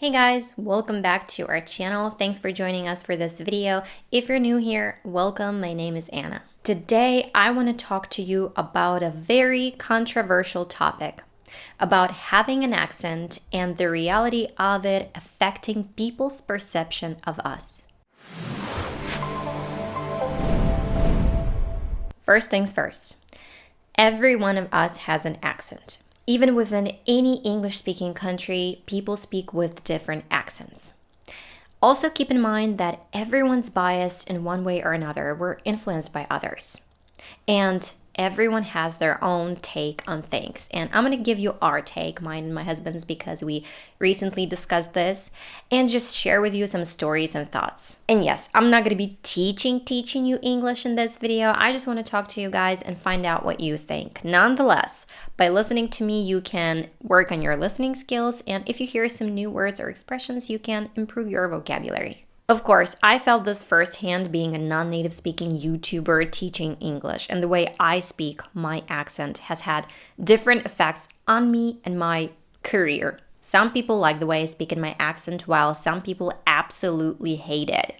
Hey guys, welcome back to our channel. Thanks for joining us for this video. If you're new here, welcome. My name is Anna. Today, I want to talk to you about a very controversial topic, about having an accent and the reality of it affecting people's perception of us. First things first, every one of us has an accent. Even within any English-speaking country, people speak with different accents. Also keep in mind that everyone's biased in one way or another. We're influenced by others. And everyone has their own take on things. And I'm going to give you our take, mine and my husband's, because we recently discussed this, and just share with you some stories and thoughts. And yes, I'm not going to be teaching you English in this video. I just want to talk to you guys and find out what you think. Nonetheless, by listening to me, you can work on your listening skills, and if you hear some new words or expressions, you can improve your vocabulary. Of course, I felt this firsthand being a non-native speaking YouTuber teaching English, and the way I speak, my accent, has had different effects on me and my career. Some people like the way I speak in my accent, while some people absolutely hate it.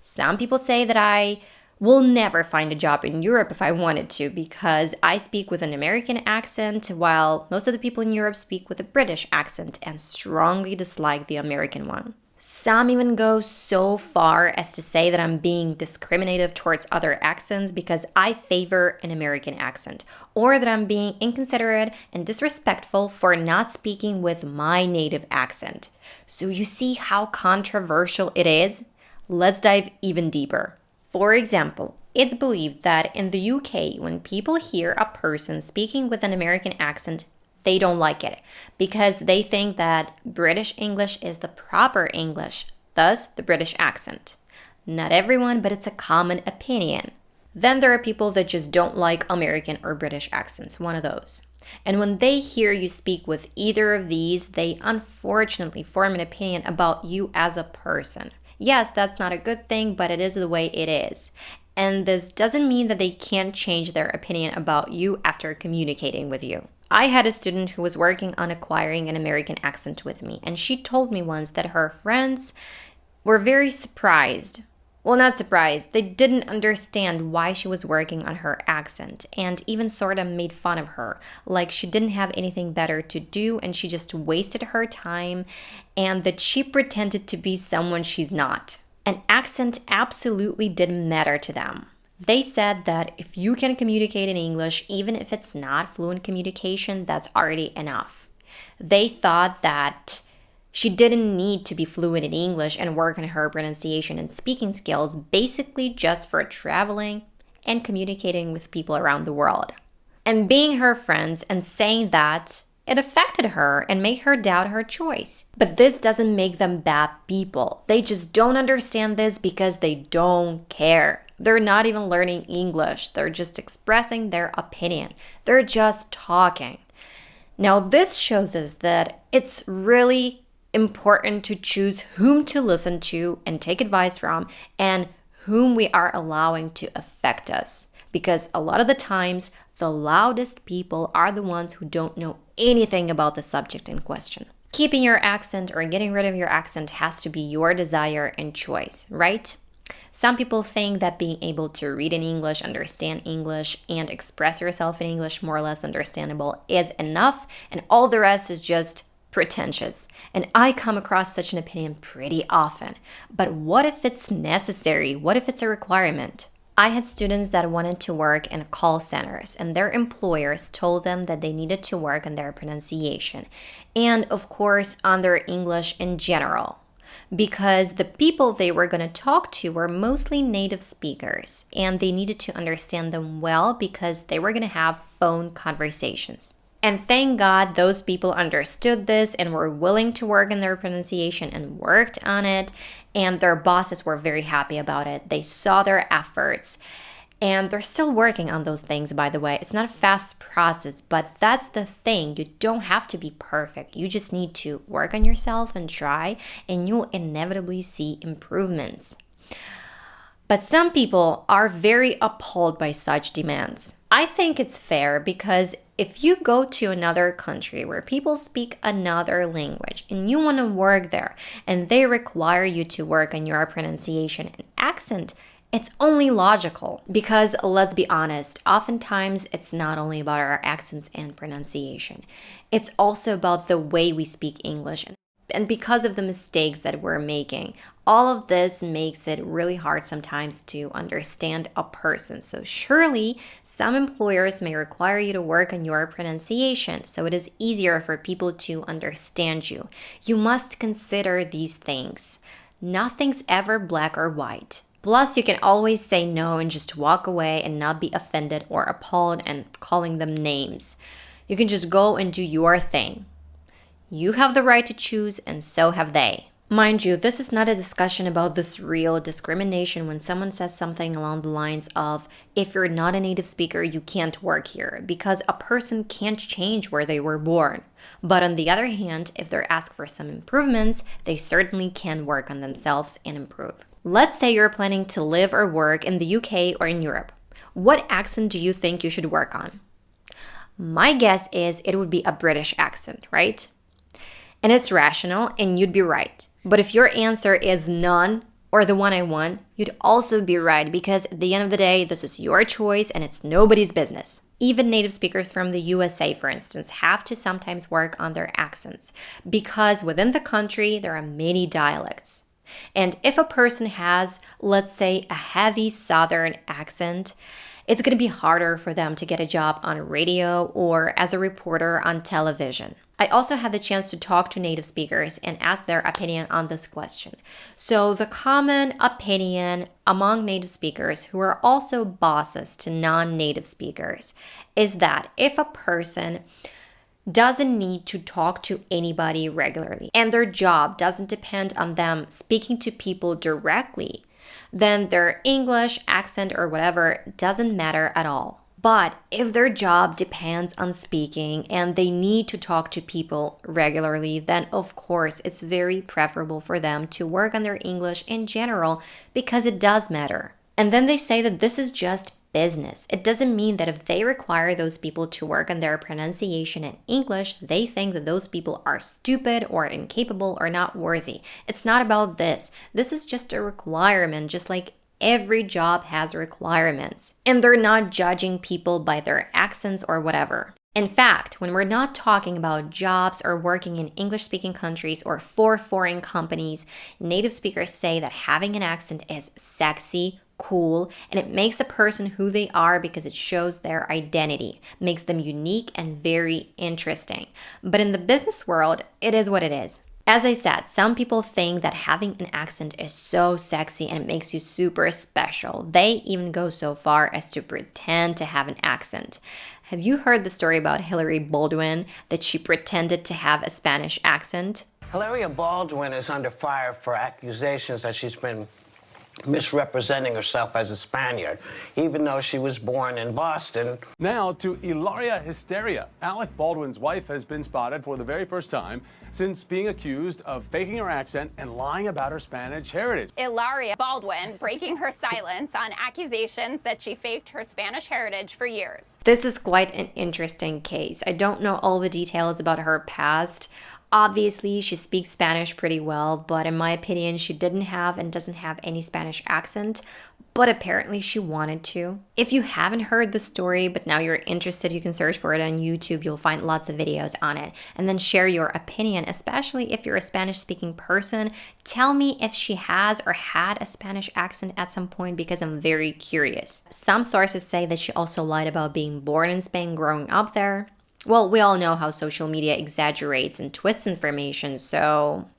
Some people say that I will never find a job in Europe if I wanted to, because I speak with an American accent, while most of the people in Europe speak with a British accent and strongly dislike the American one. Some even go so far as to say that I'm being discriminative towards other accents because I favor an American accent, or that I'm being inconsiderate and disrespectful for not speaking with my native accent. So you see how controversial it is? Let's dive even deeper. For example, it's believed that in the UK, when people hear a person speaking with an American accent, they don't like it because they think that British English is the proper English, thus the British accent. Not everyone, but it's a common opinion. Then there are people that just don't like American or British accents, one of those. And when they hear you speak with either of these, they unfortunately form an opinion about you as a person. Yes, that's not a good thing, but it is the way it is. And this doesn't mean that they can't change their opinion about you after communicating with you. I had a student who was working on acquiring an American accent with me, and she told me once that her friends were very surprised. Well, not surprised. They didn't understand why she was working on her accent and even sort of made fun of her, like she didn't have anything better to do and she just wasted her time, and that she pretended to be someone she's not. An accent absolutely didn't matter to them. They said that if you can communicate in English, even if it's not fluent communication, that's already enough. They thought that she didn't need to be fluent in English and work on her pronunciation and speaking skills, basically just for traveling and communicating with people around the world. And being her friends and saying that, it affected her and made her doubt her choice. But this doesn't make them bad people. They just don't understand this because they don't care. They're not even learning English. They're just expressing their opinion. They're just talking. Now, this shows us that it's really important to choose whom to listen to and take advice from, and whom we are allowing to affect us. Because a lot of the times, the loudest people are the ones who don't know anything about the subject in question. Keeping your accent or getting rid of your accent has to be your desire and choice, right? Some people think that being able to read in English, understand English, and express yourself in English more or less understandable is enough, and all the rest is just pretentious. And I come across such an opinion pretty often. But what if it's necessary? What if it's a requirement? I had students that wanted to work in call centers, and their employers told them that they needed to work on their pronunciation and, of course, on their English in general, because the people they were going to talk to were mostly native speakers, and they needed to understand them well because they were going to have phone conversations. And thank God those people understood this and were willing to work on their pronunciation and worked on it, and their bosses were very happy about it. They saw their efforts, and they're still working on those things, by the way. It's not a fast process, but that's the thing. You don't have to be perfect. You just need to work on yourself and try, and you'll inevitably see improvements. But some people are very appalled by such demands. I think it's fair because if you go to another country where people speak another language and you want to work there and they require you to work on your pronunciation and accent, it's only logical because let's be honest, oftentimes it's not only about our accents and pronunciation. It's also about the way we speak English. And because of the mistakes that we're making, all of this makes it really hard sometimes to understand a person. So surely some employers may require you to work on your pronunciation so it is easier for people to understand you. You must consider these things. Nothing's ever black or white. Plus, you can always say no and just walk away and not be offended or appalled and calling them names. You can just go and do your thing. You have the right to choose, and so have they. Mind you, this is not a discussion about this real discrimination when someone says something along the lines of, if you're not a native speaker, you can't work here, because a person can't change where they were born. But on the other hand, if they're asked for some improvements, they certainly can work on themselves and improve. Let's say you're planning to live or work in the UK or in Europe. What accent do you think you should work on? My guess is it would be a British accent, right? And it's rational, and you'd be right. But if your answer is none, or the one I want, you'd also be right because at the end of the day, this is your choice and it's nobody's business. Even native speakers from the USA, for instance, have to sometimes work on their accents because within the country, there are many dialects. And if a person has, let's say, a heavy Southern accent, it's going to be harder for them to get a job on radio or as a reporter on television. I also had the chance to talk to native speakers and ask their opinion on this question. So the common opinion among native speakers who are also bosses to non-native speakers is that if a person doesn't need to talk to anybody regularly and their job doesn't depend on them speaking to people directly, then their English, accent, or whatever doesn't matter at all. But if their job depends on speaking and they need to talk to people regularly, then of course it's very preferable for them to work on their English in general because it does matter. And then they say that this is just business. It doesn't mean that if they require those people to work on their pronunciation in English, they think that those people are stupid or incapable or not worthy. It's not about this. This is just a requirement, just like every job has requirements. And they're not judging people by their accents or whatever. In fact, when we're not talking about jobs or working in English-speaking countries or for foreign companies, native speakers say that having an accent is sexy, cool, and it makes a person who they are because it shows their identity, makes them unique and very interesting. But in the business world, it is what it is. As I said, some people think that having an accent is so sexy and it makes you super special. They even go so far as to pretend to have an accent. Have you heard the story about Hilaria Baldwin, that she pretended to have a Spanish accent? Hilaria Baldwin is under fire for accusations that she's been misrepresenting herself as a Spaniard, even though she was born in Boston. Now to Hilaria hysteria. Alec Baldwin's wife has been spotted for the very first time since being accused of faking her accent and lying about her Spanish heritage. Hilaria Baldwin breaking her silence on accusations that she faked her Spanish heritage for years. This is quite an interesting case. I don't know all the details about her past. Obviously, she speaks Spanish pretty well, but in my opinion, she didn't have and doesn't have any Spanish accent, but apparently she wanted to. If you haven't heard the story, but now you're interested, you can search for it on YouTube. You'll find lots of videos on it. And then share your opinion, especially if you're a Spanish-speaking person. Tell me if she has or had a Spanish accent at some point because I'm very curious. Some sources say that she also lied about being born in Spain, growing up there. Well, we all know how social media exaggerates and twists information, so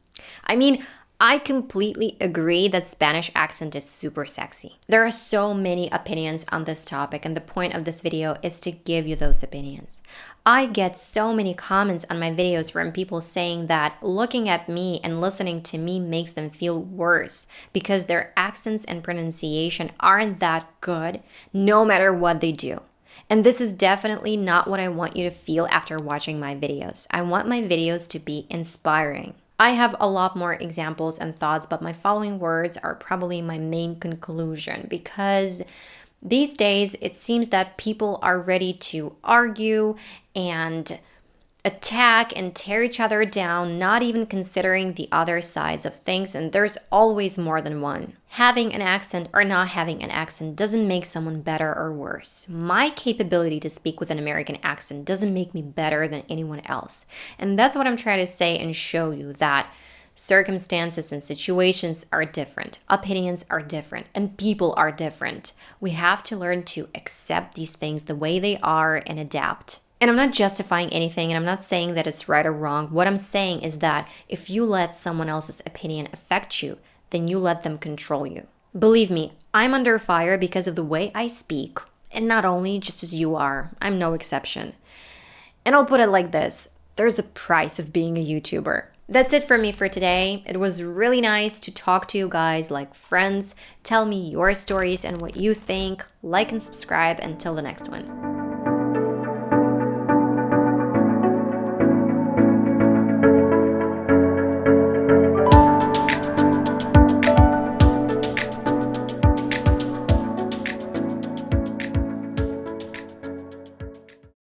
I completely agree that Spanish accent is super sexy. There are so many opinions on this topic, and the point of this video is to give you those opinions. I get so many comments on my videos from people saying that looking at me and listening to me makes them feel worse because their accents and pronunciation aren't that good, no matter what they do. And this is definitely not what I want you to feel after watching my videos. I want my videos to be inspiring. I have a lot more examples and thoughts, but my following words are probably my main conclusion because these days it seems that people are ready to argue and attack and tear each other down, not even considering the other sides of things, and there's always more than one. Having an accent or not having an accent doesn't make someone better or worse. My capability to speak with an American accent doesn't make me better than anyone else. And that's what I'm trying to say and show you, that circumstances and situations are different, opinions are different, and people are different. We have to learn to accept these things the way they are and adapt. And I'm not justifying anything, and I'm not saying that it's right or wrong. What I'm saying is that if you let someone else's opinion affect you, then you let them control you. Believe me, I'm under fire because of the way I speak. And not only just as you are, I'm no exception. And I'll put it like this, there's a price of being a YouTuber. That's it for me for today. It was really nice to talk to you guys like friends. Tell me your stories and what you think. Like and subscribe. Until the next one.